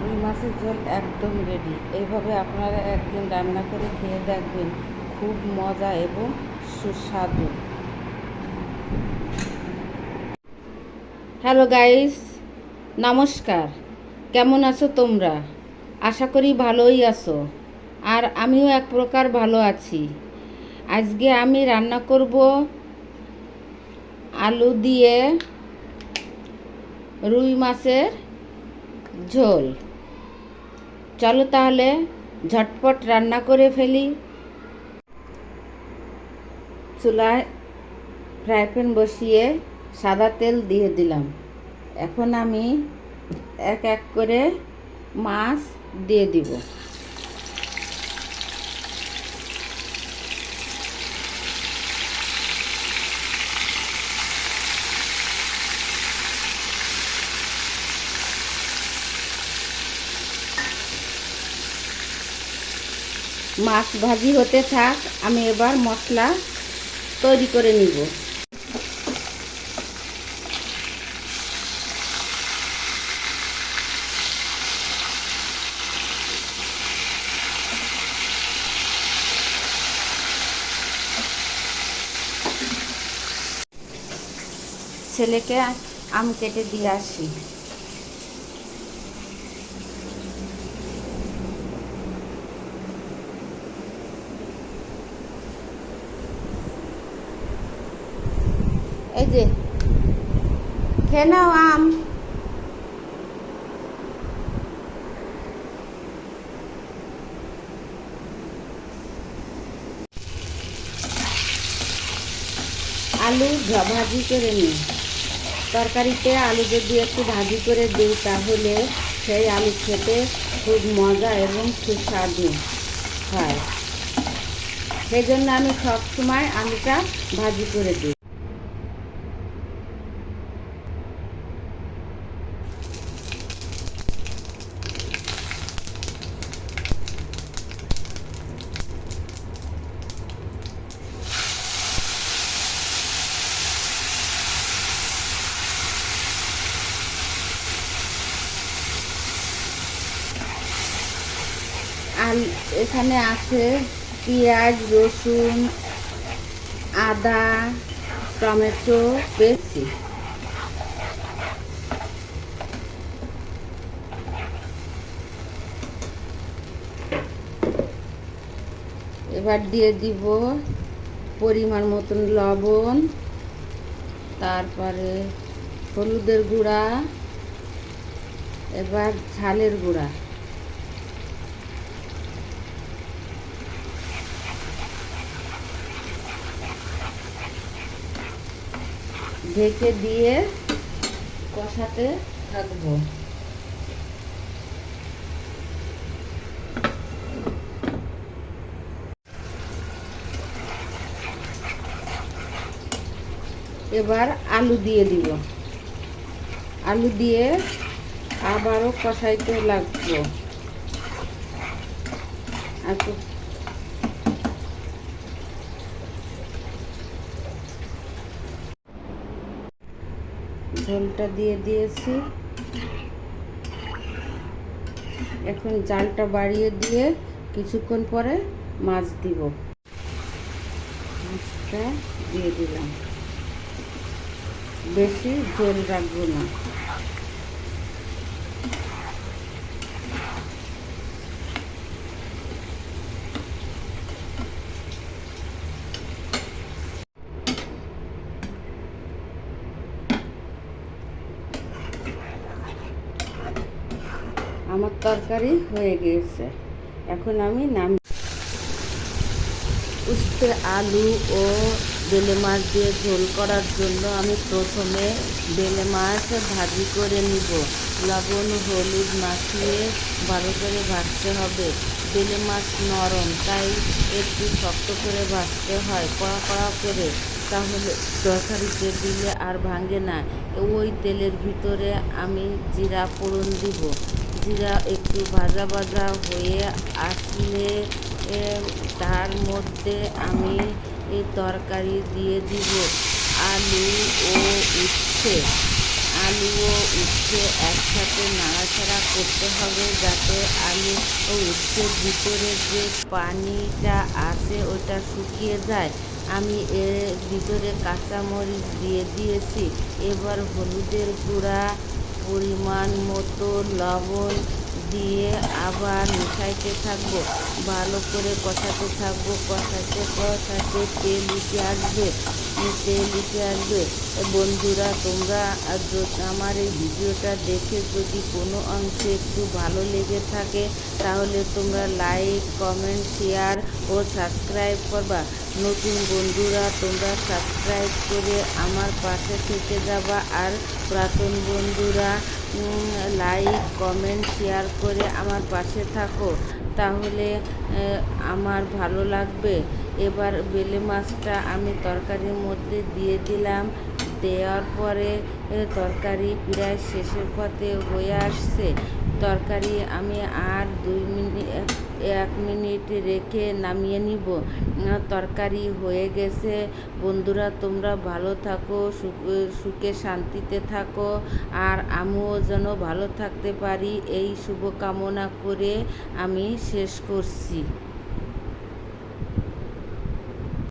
রুই মাছের ঝোল একদম রেডি। এইভাবে আপনারা একদিন রান্না করে খেয়ে দেখবেন, খুব মজা এবং সুস্বাদু। হ্যালো গাইস, নমস্কার। কেমন আছো তোমরা? আশা করি ভালোই আছো। আর আমিও এক প্রকার ভালো আছি। আজকে আমি রান্না করব আলু দিয়ে রুই মাছের ঝোল। চলো তাহলে ঝটপট রান্না করে ফেলি। চুলায় ফ্রাই প্যান বসিয়ে সাদা তেল দিয়ে দিলাম। এখন আমি এক এক করে মাছ দিয়ে দিব। মাছ ভাজি হতে থাক, আমি এবার মশলা তৈরি করে নিব। ছেলেকে আম কেটে দিয়ে আসি। এই যে খেয়ে নাও আম। আলু ভাজি করে নিই। তরকারিতে আলু যদি একটু ভাজি করে দিই তাহলে সেই আলু খেতে খুব মজা এবং সুস্বাদু হয়। সেই জন্য আমি সবসময় আলুটা ভাজি করে দিই। আর এখানে আছে পেঁয়াজ, রসুন, আদা, টমেটো পেস্ট। এবার দিয়ে দিব পরিমাণ মতন লবণ, তারপরে হলুদের গুঁড়া, এবার ঝালের গুঁড়া। ঢেকে দিয়ে কষাতে থাকবো। এবার আলু দিয়ে দিব। আলু দিয়ে আবারও কষাইতে লাগবো। ঝোলটা দিয়ে দিয়েছি। এখন জালটা বাড়িয়ে দিয়ে কিছুক্ষণ পরে মাছ দিব। মাছটা দিয়ে দিলাম। বেশি ঝোল রাখবো না। আমার তরকারি হয়ে গিয়েছে। এখন আমি উস্তে আলু ও বেলে মাছ দিয়ে ঝোল করার জন্য আমি প্রথমে বেলে মাছ ভাজি করে নিব। লবণ হলুদ মাখিয়ে ভালো করে ভাজতে হবে। বেলে মাছ নরম, তাই একটু শক্ত করে ভাজতে হয়, কড়া কড়া করে, তাহলে তরকারিতে দিলে আর ভাঙে না। ওই তেলের ভিতরে আমি জিরা ফোড়ন দিব। জিরা একটু ভাজা ভাজা হয়ে আসলে তার মধ্যে আমি এই তরকারি দিয়ে দিব আলু ও উচ্ছে। আলু ও উচ্ছে সাথে নাড়াচাড়া করতে হবে যাতে আলু ও উচ্ছের ভিতরে যে পানিটা আছে ওটা শুকিয়ে যায়। আমি এর ভিতরে কাঁচামরিচ দিয়ে দিয়েছি। এবার হলুদের গুঁড়া, পরিমাণ মতো লবণ দিয়ে আবার মিশাইতে থাকবো, ভালো করে কষাতে থাকবো। কষাতে কষাতে তেল উঠে আসবে। বন্ধুরা, তোমরা আমার এই ভিডিওটা দেখে যদি কোনো অংশে একটু ভালো লেগে থাকে তাহলে তোমরা লাইক, কমেন্ট, শেয়ার ও সাবস্ক্রাইব করবা। নতুন বন্ধুরা তোমরা সাবস্ক্রাইব করে আমার পাশে থেকে যাবা, আর পুরাতন বন্ধুরা লাইক, কমেন্ট, শেয়ার করে আমার পাশে থাকো, তাহলে আমার ভালো লাগবে। এবার বেলে মাছটা আমি তরকারির মধ্যে দিয়ে দিলাম। দেওয়ার পরে তরকারি প্রায় শেষের পথে হয়ে আসছে। তরকারি আমি আর 1 মিনিট রেখে নামিয়ে নিব। তরকারি হয়ে গেছে। বন্ধুরা, তোমরা ভালো থাকো, সুখে শান্তিতে থাকো, আর আমিও যেন ভালো থাকতে পারি এই শুভকামনা করে আমি শেষ করছি।